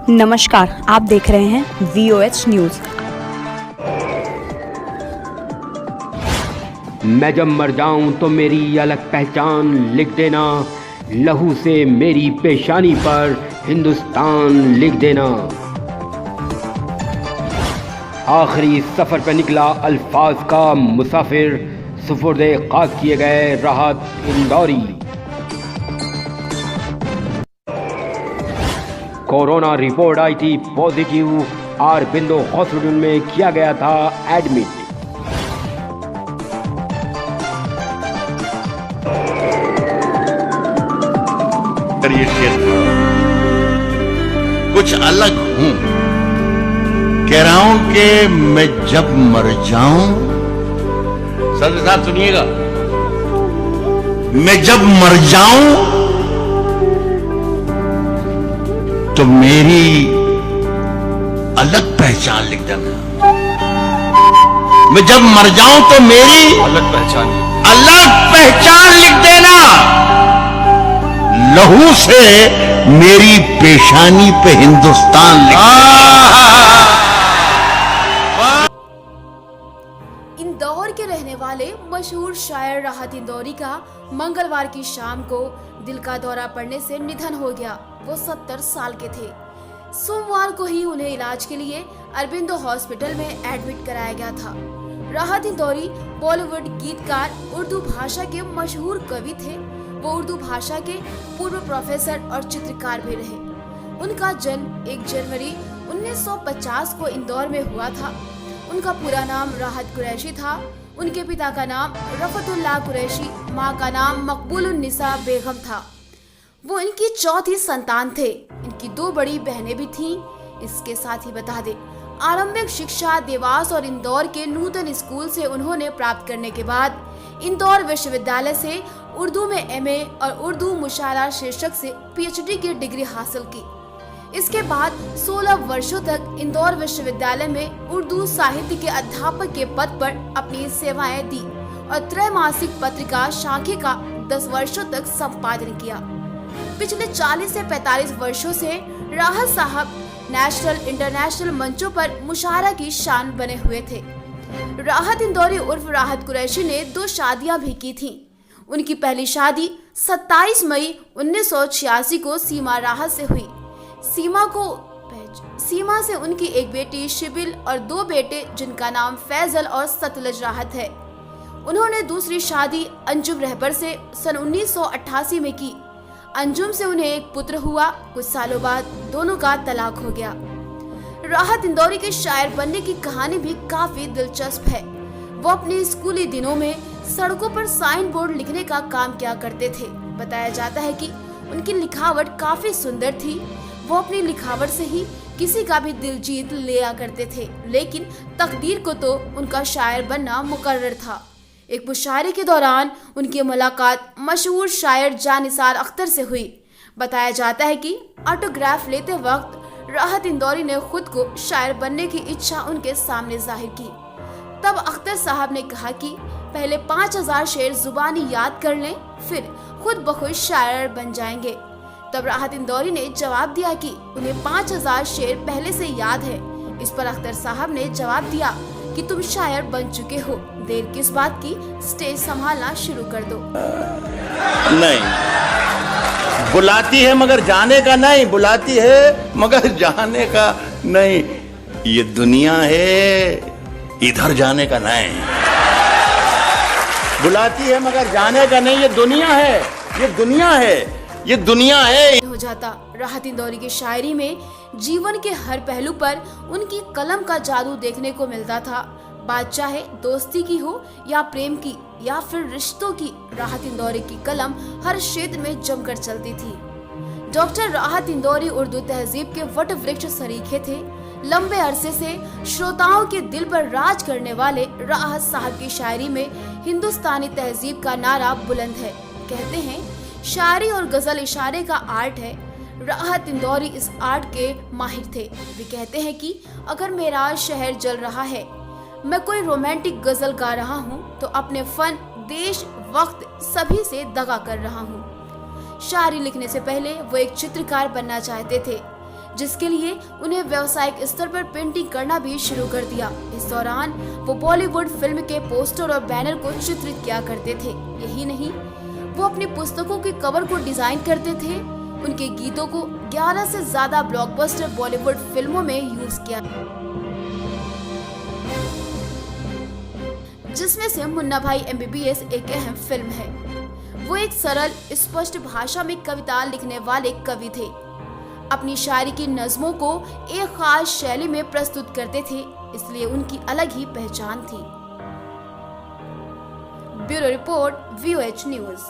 नमस्कार, आप देख रहे हैं VOH न्यूज। मैं जब मर जाऊं तो मेरी अलग पहचान लिख देना, लहू से मेरी पेशानी पर हिंदुस्तान लिख देना। आखिरी सफर पे निकला अल्फाज का मुसाफिर, सुपुर्दे खाक किए गए राहत इंदौरी। कोरोना रिपोर्ट आई थी पॉजिटिव, अरबिंदो हॉस्पिटल में किया गया था एडमिट। ये क्षेत्र कुछ अलग हूं, कह रहा हूं कि मैं जब मर जाऊं, सर साहब सुनिएगा, मैं जब मर जाऊं तो मेरी अलग पहचान लिख देना। मैं जब मर जाऊं तो मेरी अलग पहचान लिख देना, लहू से मेरी पेशानी पे हिंदुस्तान लिख देना। इंदौर के रहने वाले मशहूर शायर राहत इंदौरी का मंगलवार की शाम को दिल का दौरा पड़ने से निधन हो गया। वो 70 साल के थे। सोमवार को ही उन्हें इलाज के लिए अरबिंदो हॉस्पिटल में एडमिट कराया गया था। राहत इंदौरी बॉलीवुड गीतकार, उर्दू भाषा के मशहूर कवि थे। वो उर्दू भाषा के पूर्व प्रोफेसर और चित्रकार भी रहे। उनका जन्म 1 जनवरी 1950 को इंदौर में हुआ था। उनका पूरा नाम राहत कुरैशी था। उनके पिता का नाम रफतुल्लाह कुरैशी, माँ का नाम मकबूलुन्निसा बेगम था। वो इनकी चौथी संतान थे। इनकी 2 बड़ी बहनें भी थीं। इसके साथ ही बता दें, आरंभिक शिक्षा देवास और इंदौर के नूतन स्कूल से उन्होंने प्राप्त करने के बाद इंदौर विश्वविद्यालय से उर्दू में MA और उर्दू मुशायरा शीर्षक से PhD की डिग्री हासिल की। इसके बाद 16 वर्षों तक इंदौर विश्वविद्यालय में उर्दू साहित्य के अध्यापक के पद पर अपनी सेवाएं दी और त्रैमासिक पत्रिका शाखी का 10 वर्षों तक संपादन किया। पिछले 40 से 45 वर्षों से राहत साहब नेशनल इंटरनेशनल मंचों पर मुशायरा की शान बने हुए थे। राहत इंदौरी उर्फ राहत कुरैशी ने 2 शादियां भी की थीं। उनकी पहली शादी 27 मई 1986 को सीमा राहत से हुई। सीमा से उनकी एक बेटी शिबिल और 2 बेटे जिनका नाम फैजल और सतलज राहत है। उन्होंने दूसरी शादी अंजुम रहबर से सन 1988 में की। अंजुम से उन्हें एक पुत्र हुआ। कुछ सालों बाद दोनों का तलाक हो गया। राहत इंदौरी के शायर बनने की कहानी भी काफी दिलचस्प है। वो अपने स्कूली दिनों में सड़कों पर साइन बोर्ड लिखने का काम किया करते थे। बताया जाता है कि उनकी लिखावट काफी सुंदर थी। वो अपनी लिखावट से ही किसी का भी दिल जीत लिया करते थे, लेकिन तकदीर को तो उनका शायर बनना मुकर्रर था। एक मुशायरे के दौरान उनकी मुलाकात मशहूर शायर जानिसार अख्तर से हुई। बताया जाता है कि ऑटोग्राफ लेते वक्त राहत इंदौरी ने खुद को शायर बनने की इच्छा उनके सामने जाहिर की। तब अख्तर साहब ने कहा कि पहले 5000 शेर जुबानी याद कर लें, फिर खुद ब खुद शायर बन जाएंगे। तब राहत इंदौरी ने जवाब दिया कि उन्हें 5000 शेर पहले से याद है। इस पर अख्तर साहब ने जवाब दिया कि तुम शायर बन चुके हो, देर किस बात की, स्टेज संभालना शुरू कर दो। नहीं, बुलाती है मगर जाने का नहीं, बुलाती है मगर जाने का नहीं। ये दुनिया है, इधर जाने का नहीं। बुलाती है मगर जाने का नहीं, ये दुनिया है, ये दुनिया है, ये दुनिया है। हो जाता। राहत इंदौरी की शायरी में जीवन के हर पहलू पर उनकी कलम का जादू देखने को मिलता था। बात चाहे दोस्ती की हो या प्रेम की या फिर रिश्तों की, राहत इंदौरी की कलम हर क्षेत्र में जमकर चलती थी। डॉक्टर राहत इंदौरी उर्दू तहजीब के वट वृक्ष सरीखे थे। लंबे अरसे से श्रोताओं के दिल पर राज करने वाले राहत साहब की शायरी में हिंदुस्तानी तहजीब का नारा बुलंद है। कहते हैं, शायरी और गजल इशारे का आर्ट है। राहत इंदौरी इस आर्ट के माहिर थे। वे कहते हैं कि अगर मेरा शहर जल रहा है, मैं कोई रोमांटिक गजल गा रहा हूँ, तो अपने फन, देश, वक्त सभी से दगा कर रहा हूँ। शायरी लिखने से पहले वो एक चित्रकार बनना चाहते थे। जिसके लिए उन्हें व्यावसायिक स्तर पर पेंटिंग करना भी शुरू कर दिया। इस दौरान वो बॉलीवुड फिल्म के पोस्टर और बैनर को चित्रित किया करते थे। यही नहीं, वो अपनी पुस्तकों के कवर को डिजाइन करते थे। उनके गीतों को 11 से ज्यादा ब्लॉकबस्टर बॉलीवुड फिल्मों में यूज किया, जिसमें से मुन्ना भाई MBBS एक अहम फिल्म है। वो एक सरल स्पष्ट भाषा में कविता लिखने वाले कवि थे। अपनी शायरी की नज़मों को एक खास शैली में प्रस्तुत करते थे, इसलिए उनकी अलग ही पहचान थी। Bureau report VOH news.